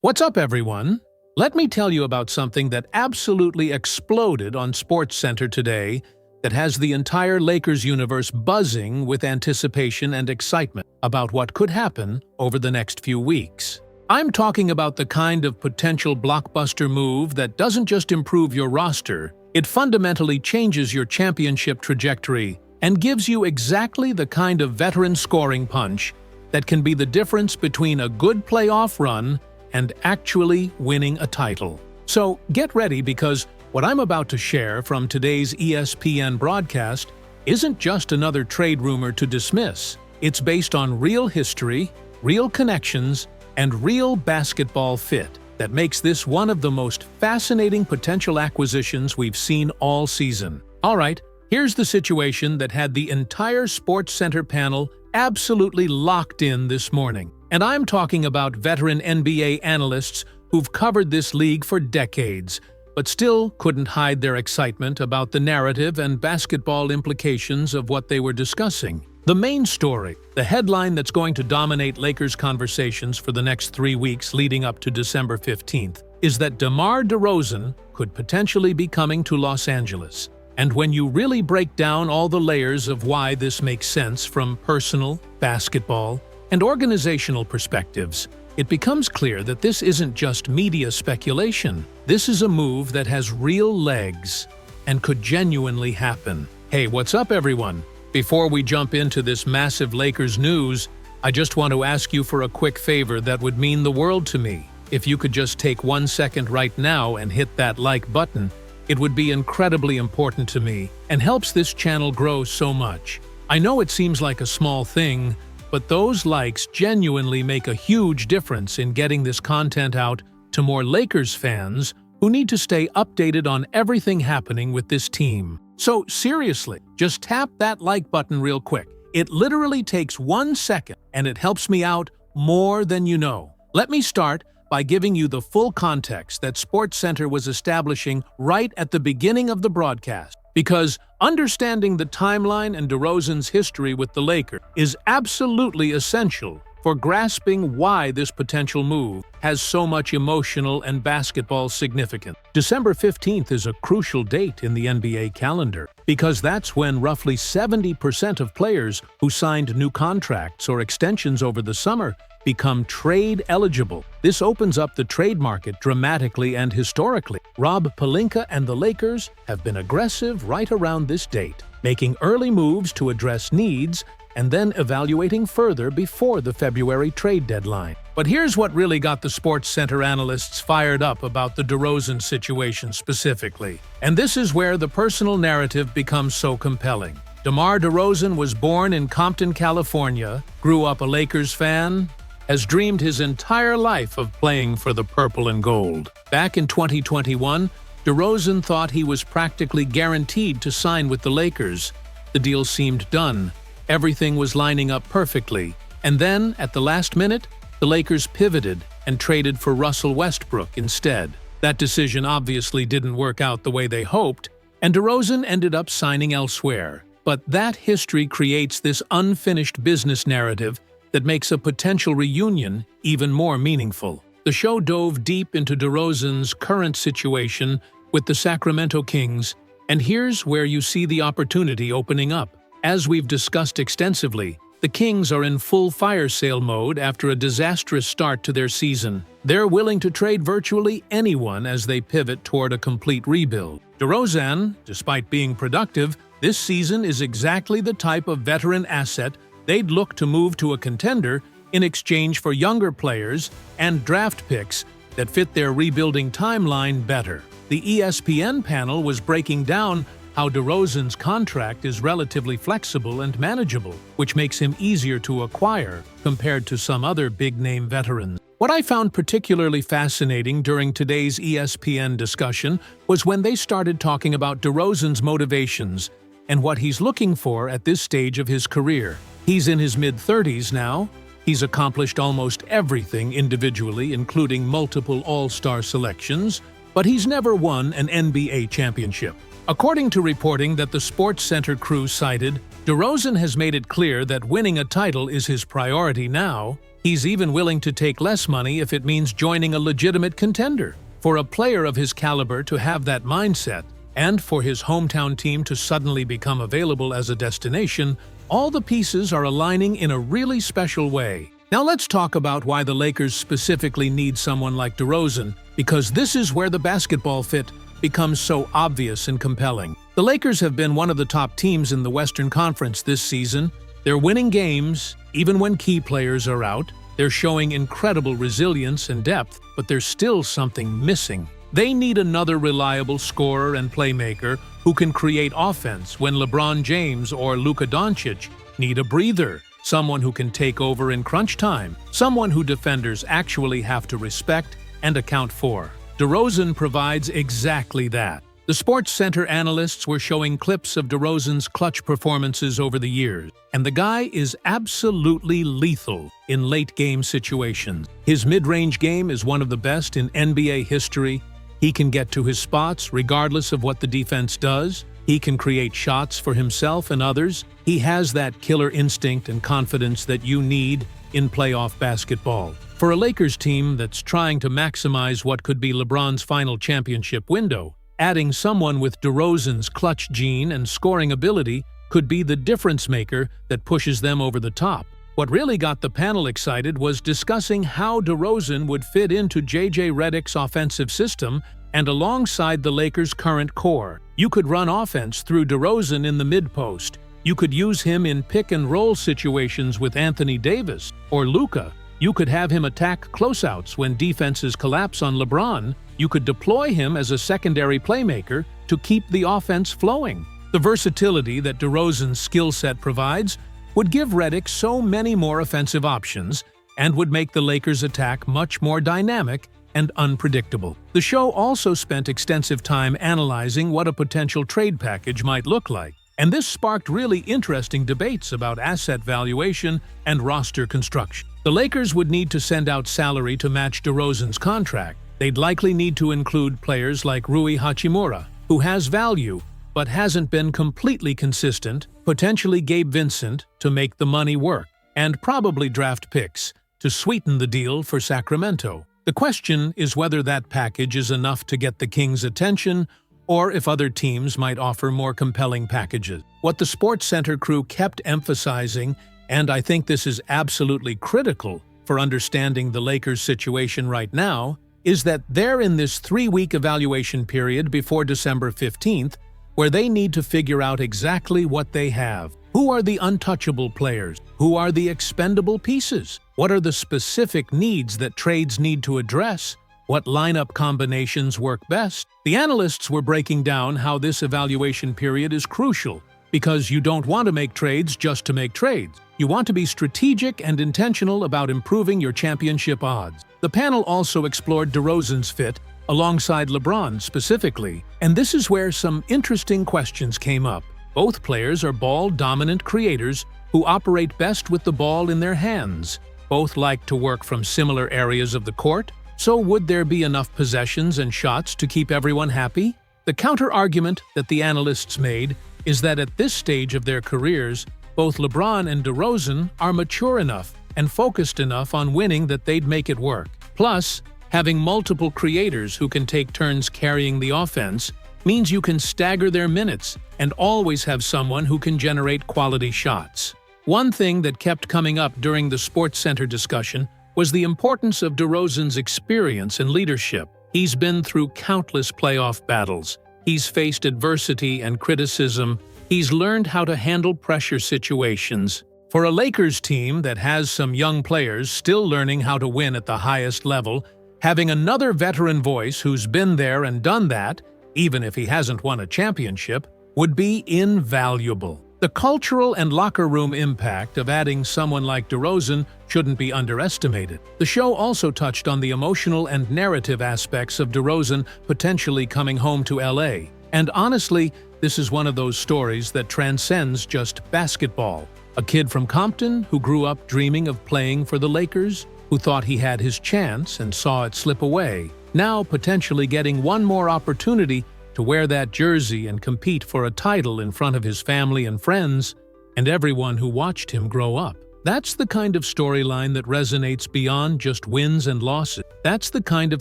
What's up, everyone? Let me tell you about something that absolutely exploded on SportsCenter today that has the entire Lakers universe buzzing with anticipation and excitement about what could happen over the next few weeks. I'm talking about the kind of potential blockbuster move that doesn't just improve your roster, it fundamentally changes your championship trajectory and gives you exactly the kind of veteran scoring punch that can be the difference between a good playoff run and actually winning a title. So get ready, because what I'm about to share from today's ESPN broadcast isn't just another trade rumor to dismiss. It's based on real history, real connections, and real basketball fit that makes this one of the most fascinating potential acquisitions we've seen all season. All right, here's the situation that had the entire SportsCenter panel absolutely locked in this morning. And I'm talking about veteran NBA analysts who've covered this league for decades, but still couldn't hide their excitement about the narrative and basketball implications of what they were discussing. The main story, the headline that's going to dominate Lakers conversations for the next 3 weeks leading up to December 15th, is that DeRozan could potentially be coming to Los Angeles. And when you really break down all the layers of why this makes sense from personal, basketball, and organizational perspectives, it becomes clear that this isn't just media speculation. This is a move that has real legs and could genuinely happen. Hey, what's up, everyone? Before we jump into this massive Lakers news, I just want to ask you for a quick favor that would mean the world to me. If you could just take 1 second right now and hit that like button, it would be incredibly important to me and helps this channel grow so much. I know it seems like a small thing, but those likes genuinely make a huge difference in getting this content out to more Lakers fans who need to stay updated on everything happening with this team. So seriously, just tap that like button real quick. It literally takes 1 second, and it helps me out more than you know. Let me start by giving you the full context that SportsCenter was establishing right at the beginning of the broadcast, because understanding the timeline and DeRozan's history with the Lakers is absolutely essential for grasping why this potential move has so much emotional and basketball significance. December 15th is a crucial date in the NBA calendar, because that's when roughly 70% of players who signed new contracts or extensions over the summer become trade eligible. This opens up the trade market dramatically and historically. Rob Pelinka and the Lakers have been aggressive right around this date, making early moves to address needs and then evaluating further before the February trade deadline. But here's what really got the SportsCenter analysts fired up about the DeRozan situation specifically. And this is where the personal narrative becomes so compelling. DeMar DeRozan was born in Compton, California, grew up a Lakers fan, has dreamed his entire life of playing for the purple and gold. Back in 2021, DeRozan thought he was practically guaranteed to sign with the Lakers. The deal seemed done. Everything was lining up perfectly. And then, at the last minute, the Lakers pivoted and traded for Russell Westbrook instead. That decision obviously didn't work out the way they hoped, and DeRozan ended up signing elsewhere. But that history creates this unfinished business narrative that makes a potential reunion even more meaningful. The show dove deep into DeRozan's current situation with the Sacramento Kings, and here's where you see the opportunity opening up. As we've discussed extensively, the Kings are in full fire sale mode after a disastrous start to their season. They're willing to trade virtually anyone as they pivot toward a complete rebuild. DeRozan, despite being productive, this season is exactly the type of veteran asset they'd look to move to a contender in exchange for younger players and draft picks that fit their rebuilding timeline better. The ESPN panel was breaking down how DeRozan's contract is relatively flexible and manageable, which makes him easier to acquire compared to some other big-name veterans. What I found particularly fascinating during today's ESPN discussion was when they started talking about DeRozan's motivations and what he's looking for at this stage of his career. He's in his mid-30s now. He's accomplished almost everything individually, including multiple All-Star selections, but he's never won an NBA championship. According to reporting that the SportsCenter crew cited, DeRozan has made it clear that winning a title is his priority now, He's even willing to take less money if it means joining a legitimate contender. For a player of his caliber to have that mindset, and for his hometown team to suddenly become available as a destination, all the pieces are aligning in a really special way. Now let's talk about why the Lakers specifically need someone like DeRozan, because this is where the basketball fit becomes so obvious and compelling. The Lakers have been one of the top teams in the Western Conference this season. They're winning games, even when key players are out. They're showing incredible resilience and depth, but there's still something missing. They need another reliable scorer and playmaker who can create offense when LeBron James or Luka Doncic need a breather. Someone who can take over in crunch time. Someone who defenders actually have to respect and account for. DeRozan provides exactly that. The Sports Center analysts were showing clips of DeRozan's clutch performances over the years, and the guy is absolutely lethal in late-game situations. His mid-range game is one of the best in NBA history. He can get to his spots regardless of what the defense does. He can create shots for himself and others. He has that killer instinct and confidence that you need in playoff basketball. For a Lakers team that's trying to maximize what could be LeBron's final championship window, adding someone with DeRozan's clutch gene and scoring ability could be the difference maker that pushes them over the top. What really got the panel excited was discussing how DeRozan would fit into J.J. Redick's offensive system and alongside the Lakers' current core. You could run offense through DeRozan in the mid-post. You could use him in pick-and-roll situations with Anthony Davis or Luka. You could have him attack closeouts when defenses collapse on LeBron. You could deploy him as a secondary playmaker to keep the offense flowing. The versatility that DeRozan's skill set provides would give Redick so many more offensive options and would make the Lakers' attack much more dynamic and unpredictable. The show also spent extensive time analyzing what a potential trade package might look like, and this sparked really interesting debates about asset valuation and roster construction. The Lakers would need to send out salary to match DeRozan's contract. They'd likely need to include players like Rui Hachimura, who has value but hasn't been completely consistent, potentially Gabe Vincent to make the money work, and probably draft picks to sweeten the deal for Sacramento. The question is whether that package is enough to get the Kings' attention or if other teams might offer more compelling packages. What the Sports Center crew kept emphasizing, and I think this is absolutely critical for understanding the Lakers' situation right now, is that they're in this 3-week evaluation period before December 15th, where they need to figure out exactly what they have. Who are the untouchable players? Who are the expendable pieces? What are the specific needs that trades need to address? What lineup combinations work best? The analysts were breaking down how this evaluation period is crucial, because you don't want to make trades just to make trades. You want to be strategic and intentional about improving your championship odds. The panel also explored DeRozan's fit alongside LeBron specifically, and this is where some interesting questions came up. Both players are ball-dominant creators who operate best with the ball in their hands. Both like to work from similar areas of the court, so would there be enough possessions and shots to keep everyone happy? The counter-argument that the analysts made is that at this stage of their careers, both LeBron and DeRozan are mature enough and focused enough on winning that they'd make it work. Plus, having multiple creators who can take turns carrying the offense means you can stagger their minutes and always have someone who can generate quality shots. One thing that kept coming up during the Sports Center discussion was the importance of DeRozan's experience and leadership. He's been through countless playoff battles. He's faced adversity and criticism. He's learned how to handle pressure situations. For a Lakers team that has some young players still learning how to win at the highest level, having another veteran voice who's been there and done that, even if he hasn't won a championship, would be invaluable. The cultural and locker room impact of adding someone like DeRozan shouldn't be underestimated. The show also touched on the emotional and narrative aspects of DeRozan potentially coming home to LA. And honestly, this is one of those stories that transcends just basketball. A kid from Compton who grew up dreaming of playing for the Lakers, who thought he had his chance and saw it slip away, now potentially getting one more opportunity to wear that jersey and compete for a title in front of his family and friends and everyone who watched him grow up. That's the kind of storyline that resonates beyond just wins and losses. That's the kind of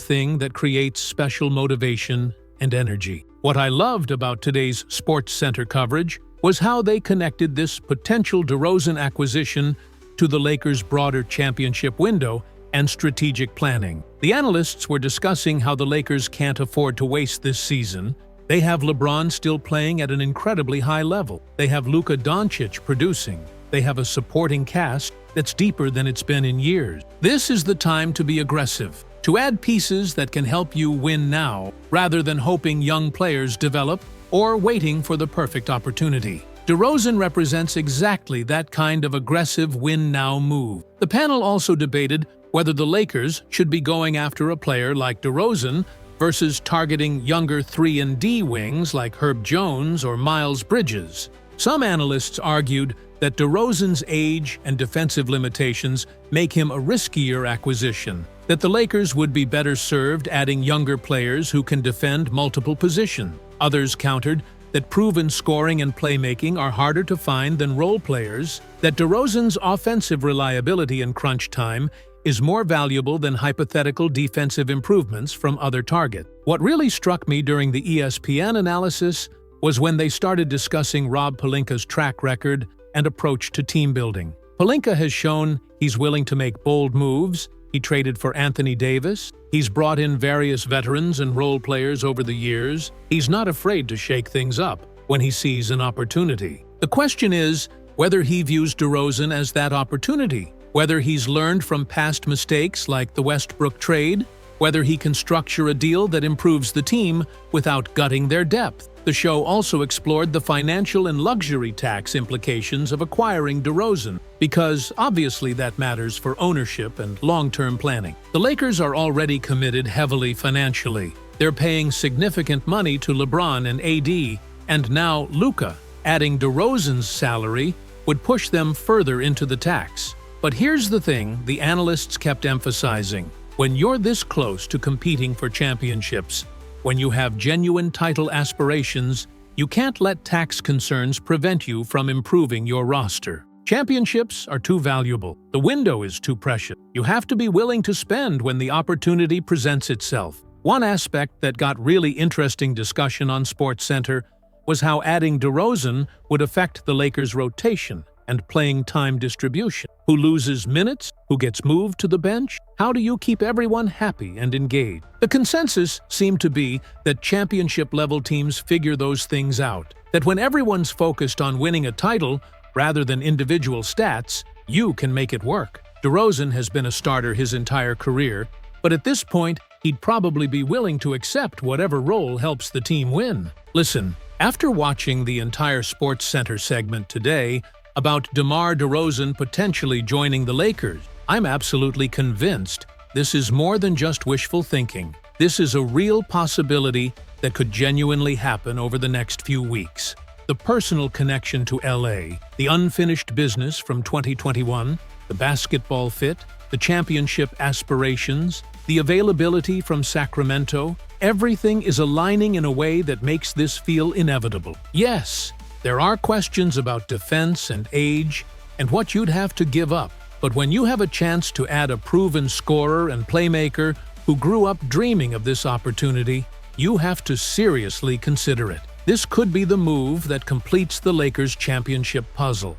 thing that creates special motivation and energy. What I loved about today's Sports Center coverage was how they connected this potential DeRozan acquisition to the Lakers' broader championship window and strategic planning. The analysts were discussing how the Lakers can't afford to waste this season. They have LeBron still playing at an incredibly high level. They have Luka Doncic producing. They have a supporting cast that's deeper than it's been in years. This is the time to be aggressive, to add pieces that can help you win now, rather than hoping young players develop or waiting for the perfect opportunity. DeRozan represents exactly that kind of aggressive win-now move. The panel also debated whether the Lakers should be going after a player like DeRozan versus targeting younger 3-and-D wings like Herb Jones or Miles Bridges. Some analysts argued that DeRozan's age and defensive limitations make him a riskier acquisition, that the Lakers would be better served adding younger players who can defend multiple positions. Others countered that proven scoring and playmaking are harder to find than role players, that DeRozan's offensive reliability in crunch time is more valuable than hypothetical defensive improvements from other targets. What really struck me during the ESPN analysis was when they started discussing Rob Pelinka's track record and approach to team building. Pelinka has shown he's willing to make bold moves. He traded for Anthony Davis. He's brought in various veterans and role players over the years. He's not afraid to shake things up when he sees an opportunity. The question is whether he views DeRozan as that opportunity, whether he's learned from past mistakes like the Westbrook trade, whether he can structure a deal that improves the team without gutting their depth. The show also explored the financial and luxury tax implications of acquiring DeRozan, because obviously that matters for ownership and long-term planning. The Lakers are already committed heavily financially. They're paying significant money to LeBron and AD, and now Luka. Adding DeRozan's salary would push them further into the tax. But here's the thing the analysts kept emphasizing. When you're this close to competing for championships, when you have genuine title aspirations, you can't let tax concerns prevent you from improving your roster. Championships are too valuable. The window is too precious. You have to be willing to spend when the opportunity presents itself. One aspect that got really interesting discussion on SportsCenter was how adding DeRozan would affect the Lakers' rotation and playing time distribution. Who loses minutes? Who gets moved to the bench? How do you keep everyone happy and engaged? The consensus seemed to be that championship-level teams figure those things out, that when everyone's focused on winning a title rather than individual stats, you can make it work. DeRozan has been a starter his entire career, but at this point, he'd probably be willing to accept whatever role helps the team win. Listen, after watching the entire SportsCenter segment today, about DeMar DeRozan potentially joining the Lakers, I'm absolutely convinced this is more than just wishful thinking. This is a real possibility that could genuinely happen over the next few weeks. The personal connection to LA, the unfinished business from 2021, the basketball fit, the championship aspirations, the availability from Sacramento, everything is aligning in a way that makes this feel inevitable. Yes, there are questions about defense and age and what you'd have to give up, but when you have a chance to add a proven scorer and playmaker who grew up dreaming of this opportunity, you have to seriously consider it. This could be the move that completes the Lakers' championship puzzle.